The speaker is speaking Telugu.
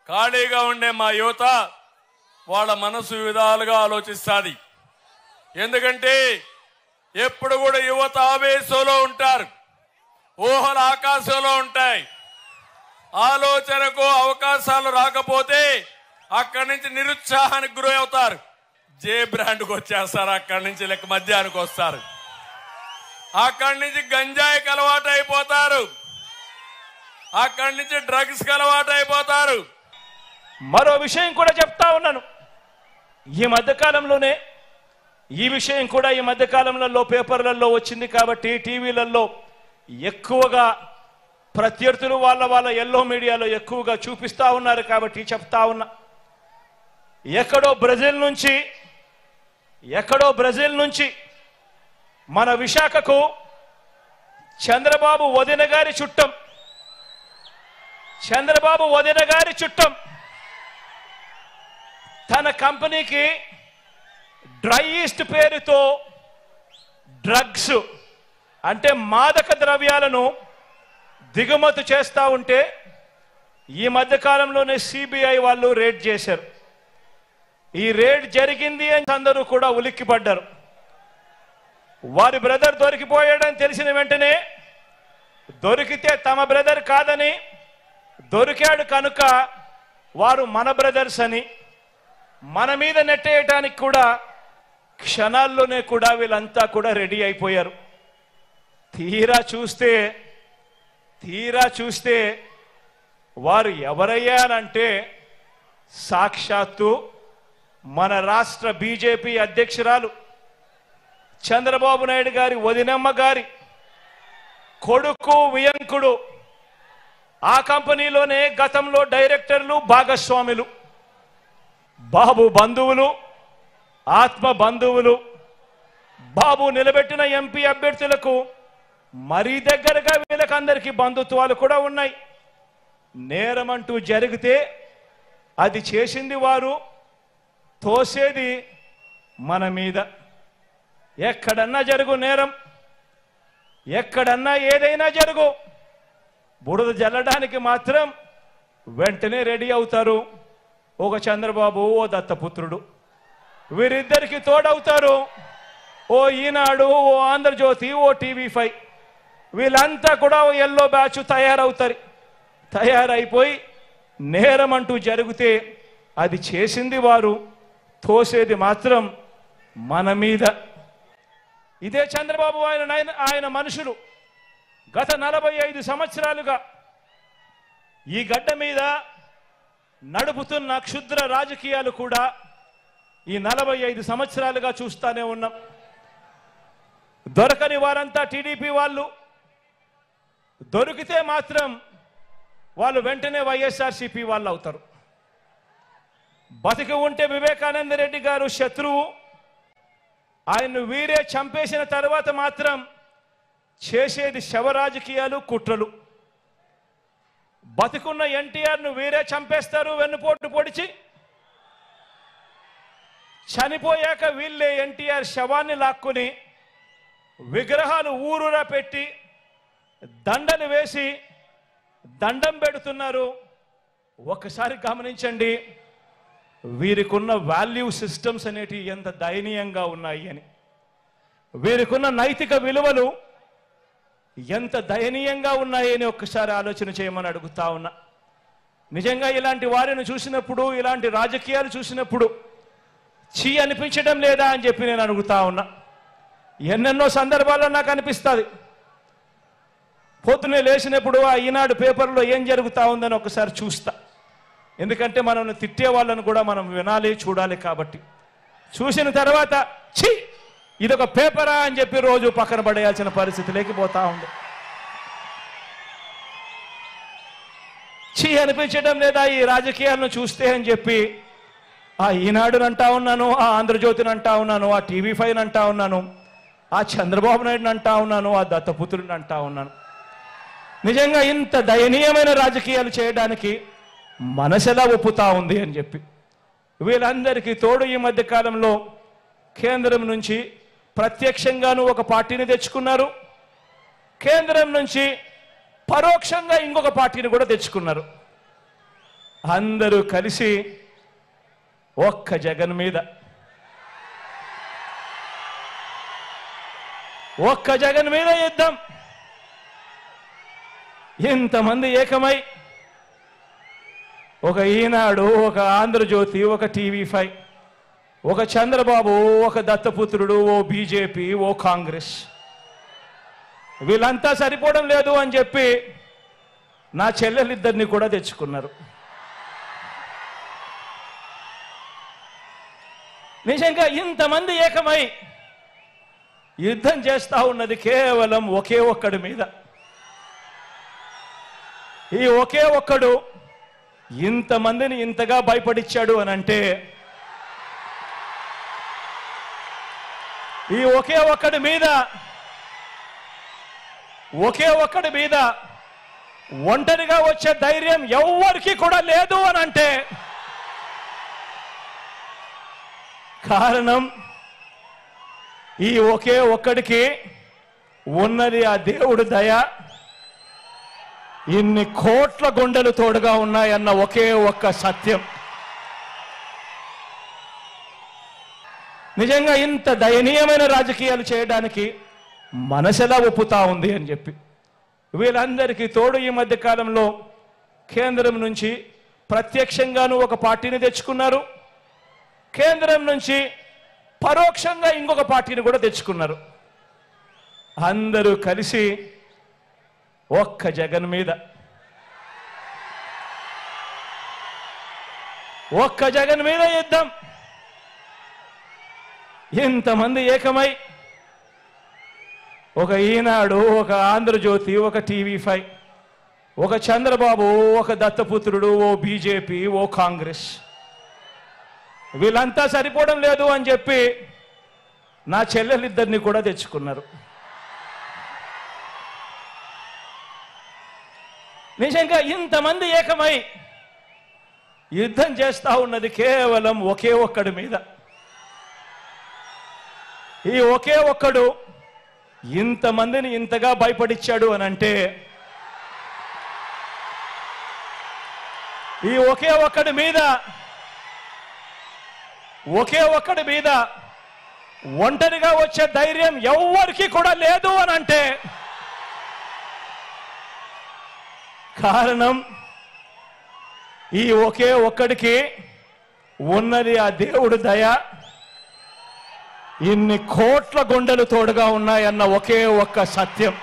ఖాళీగా ఉండే మా యువత వాళ్ళ మనసు విధాలుగా ఆలోచిస్తుంది. ఎందుకంటే ఎప్పుడు కూడా యువత ఆవేశంలో ఉంటారు, ఊహల ఆకాశంలో ఉంటాయి. ఆలోచనకు అవకాశాలు రాకపోతే అక్కడి నుంచి నిరుత్సాహానికి గురి అవుతారు. జే బ్రాండ్కి వచ్చేస్తారు, అక్కడి నుంచి లెక్క మద్యానికి వస్తారు, అక్కడి నుంచి గంజాయికి అలవాటు అయిపోతారు, అక్కడి నుంచి డ్రగ్స్కి అలవాటు అయిపోతారు. మరో విషయం కూడా చెప్తా ఉన్నాను. ఈ మధ్యకాలంలోనే ఈ విషయం కూడా ఈ మధ్యకాలంలో పేపర్లలో వచ్చింది కాబట్టి టీవీలలో ఎక్కువగా ప్రత్యర్థులు వాళ్ళ ఎల్లో మీడియాలో ఎక్కువగా చూపిస్తా ఉన్నారు కాబట్టి చెప్తా ఉన్నా. ఎక్కడో బ్రెజిల్ నుంచి మన విశాఖకు చంద్రబాబు వదిన గారి చుట్టం తన కంపెనీకి డ్రై ఈస్ట్ పేరుతో డ్రగ్స్ అంటే మాదక ద్రవ్యాలను దిగుమతి చేస్తూ ఉంటే ఈ మధ్యకాలంలోనే సిబిఐ వాళ్ళు రేడ్ చేశారు. ఈ రేడ్ జరిగింది అని అందరూ కూడా ఉలిక్కిపడ్డారు. వారి బ్రదర్ దొరికిపోయాడని తెలిసిన వెంటనే దొరికితే తమ బ్రదర్ కాదని, దొరికాడు కనుక వారు మన బ్రదర్స్ అని మన మీద నెట్టేయటానికి కూడా క్షణాల్లోనే కూడా వీళ్ళంతా కూడా రెడీ అయిపోయారు. తీరా చూస్తే వారు ఎవరయ్యారంటే సాక్షాత్తు మన రాష్ట్ర బీజేపీ అధ్యక్షురాలు చంద్రబాబు నాయుడు గారి వదినమ్మ గారి కొడుకు వియంకుడు. ఆ కంపెనీలోనే గతంలో డైరెక్టర్లు, భాగస్వాములు, బాబు బంధువులు, ఆత్మ బంధువులు. బాబు నిలబెట్టిన ఎంపీ అభ్యర్థులకు మరీ దగ్గరగా వీళ్ళకందరికీ బంధుత్వాలు కూడా ఉన్నాయి. నేరమంటూ జరిగితే అది చేసింది వారు, తోసేది మన మీద. ఎక్కడన్నా జరుగు నేరం, ఎక్కడన్నా ఏదైనా జరుగు, బురద జల్లడానికి మాత్రం వెంటనే రెడీ అవుతారు. ఒక చంద్రబాబు, ఓ దత్తపుత్రుడు, వీరిద్దరికి తోడవుతారు ఓ ఈనాడు, ఓ ఆంధ్రజ్యోతి, ఓ టీవీ5. వీళ్ళంతా కూడా ఎల్లో బ్యాచ్ తయారైపోయి నేరం అంటూ జరిగితే అది చేసింది వారు, తోసేది మాత్రం మన మీద. ఇదే చంద్రబాబు ఆయన మనుషులు గత 45 సంవత్సరాలుగా ఈ గడ్డ మీద నడుపుతున్న క్షుద్ర రాజకీయాలు కూడా ఈ 45 సంవత్సరాలుగా చూస్తానే ఉన్నాం. దొరకని వారంతా టీడీపీ వాళ్ళు, దొరికితే మాత్రం వాళ్ళు వెంటనే వైఎస్ఆర్సీపీ వాళ్ళు అవుతారు. బతికి ఉంటే వివేకానంద రెడ్డి గారు శత్రువు, ఆయన్ను వీరే చంపేసిన తర్వాత మాత్రం చేసేది శవ రాజకీయాలు, కుట్రలు. బతికున్న ఎన్టీఆర్ను వీరే చంపేస్తారు వెన్నుపోటు పొడిచి, చనిపోయాక వీళ్ళే ఎన్టీఆర్ శవాన్ని లాక్కుని విగ్రహాలు ఊరూరా పెట్టి దండలు వేసి దండం పెడుతున్నారు. ఒక్కసారి గమనించండి వీరికున్న వాల్యూ సిస్టమ్స్ అనేటివి ఎంత దయనీయంగా ఉన్నాయి అని, వీరికున్న నైతిక విలువలు ఎంత దయనీయంగా ఉన్నాయి అని ఒక్కసారి ఆలోచన చేయమని అడుగుతా ఉన్నా. నిజంగా ఇలాంటి వారిని చూసినప్పుడు, ఇలాంటి రాజకీయాలు చూసినప్పుడు చీ అనిపించడం లేదా అని చెప్పి నేను అడుగుతా ఉన్నా. ఎన్నెన్నో సందర్భాల్లో నాకు అనిపిస్తుంది. పొద్దునే లేచినప్పుడు ఆ ఈనాడు పేపర్లో ఏం జరుగుతూ ఉందని ఒకసారి చూస్తా. ఎందుకంటే మనల్ని తిట్టే వాళ్ళను కూడా మనం వినాలి, చూడాలి. కాబట్టి చూసిన తర్వాత ఛీ ఇదొక పేపరా అని చెప్పి రోజు పక్కన పడేయాల్సిన పరిస్థితి లేకపోతా ఉంది. ఛీ అనిపించడం లేదా ఈ రాజకీయాలను చూస్తే అని చెప్పి ఆ ఈనాడుని అంటా ఉన్నాను, ఆ ఆంధ్రజ్యోతిని అంటా ఉన్నాను, ఆ టీవీ5 అంటా ఉన్నాను, ఆ చంద్రబాబు నాయుడుని అంటా ఉన్నాను, ఆ దత్తపుత్రుడిని అంటా ఉన్నాను. నిజంగా ఇంత దయనీయమైన రాజకీయాలు చేయడానికి మనసెలా ఒప్పుతా ఉంది అని చెప్పి. వీళ్ళందరికీ తోడు ఈ మధ్య కాలంలో కేంద్రం నుంచి ప్రత్యక్షంగాను ఒక పార్టీని తెచ్చుకున్నారు, కేంద్రం నుంచి పరోక్షంగా ఇంకొక పార్టీని కూడా తెచ్చుకున్నారు. అందరూ కలిసి ఒక్క జగన్ మీద యుద్ధం. ఇంతమంది ఏకమై ఒక ఈనాడు, ఒక ఆంధ్రజ్యోతి, ఒక టీవీ5, ఒక చంద్రబాబు, ఒక దత్తపుత్రుడు, ఓ బీజేపీ, ఓ కాంగ్రెస్, వీళ్ళంతా సరిపోవడం లేదు అని చెప్పి నా చెల్లెలిద్దరిని కూడా తెచ్చుకున్నారు. నిజంగా ఇంతమంది ఏకమై యుద్ధం చేస్తా ఉన్నది కేవలం ఒకే ఒక్కడి మీద. ఈ ఒకే ఒక్కడు ఇంతమందిని ఇంతగా భయపడిచ్చాడు అని అంటే ఈ ఒకే ఒక్కడి మీద ఒంటరిగా వచ్చే ధైర్యం ఎవ్వరికి కూడా లేదు అని అంటే కారణం ఈ ఒకే ఒక్కడికి ఉన్నది ఆ దేవుడి దయ. ఇన్ని కోట్ల గుండెలు తోడుగా ఉన్నాయన్న ఒకే ఒక్క సత్యం. నిజంగా ఇంత దయనీయమైన రాజకీయాలు చేయడానికి మనసెలా ఒప్పుతా ఉంది అని చెప్పి వీళ్ళందరికీ తోడు ఈ మధ్య కాలంలో కేంద్రం నుంచి ప్రత్యక్షంగాను ఒక పార్టీని తెచ్చుకున్నారు, కేంద్రం నుంచి పరోక్షంగా ఇంకొక పార్టీని కూడా తెచ్చుకున్నారు. అందరూ కలిసి ఒక్క జగన్ మీద యుద్ధం. ఇంతమంది ఏకమై ఒక ఈనాడు, ఒక ఆంధ్రజ్యోతి, ఒక టీవీ5, ఒక చంద్రబాబు, ఒక దత్తపుత్రుడు, ఓ బీజేపీ, ఓ కాంగ్రెస్, వీళ్ళంతా సరిపోవడం లేదు అని చెప్పి నా చెల్లెలిద్దరిని కూడా తెచ్చుకున్నారు. నిజంగా ఇంతమంది ఏకమై యుద్ధం చేస్తా ఉన్నది కేవలం ఒకే ఒక్కడి మీద. ఈ ఒకే ఒక్కడు ఇంతమందిని ఇంతగా భయపడిచ్చాడు అని అంటే ఈ ఒకే ఒక్కడి మీద ఒంటరిగా వచ్చే ధైర్యం ఎవ్వరికి కూడా లేదు అని అంటే కారణం ఈ ఒకే ఒక్కడికి ఉన్నది ఆ దేవుడి దయ. ఇన్ని కోట్ల గుండెలు తోడుగా ఉన్నాయన్న ఒకే ఒక్క సత్యం.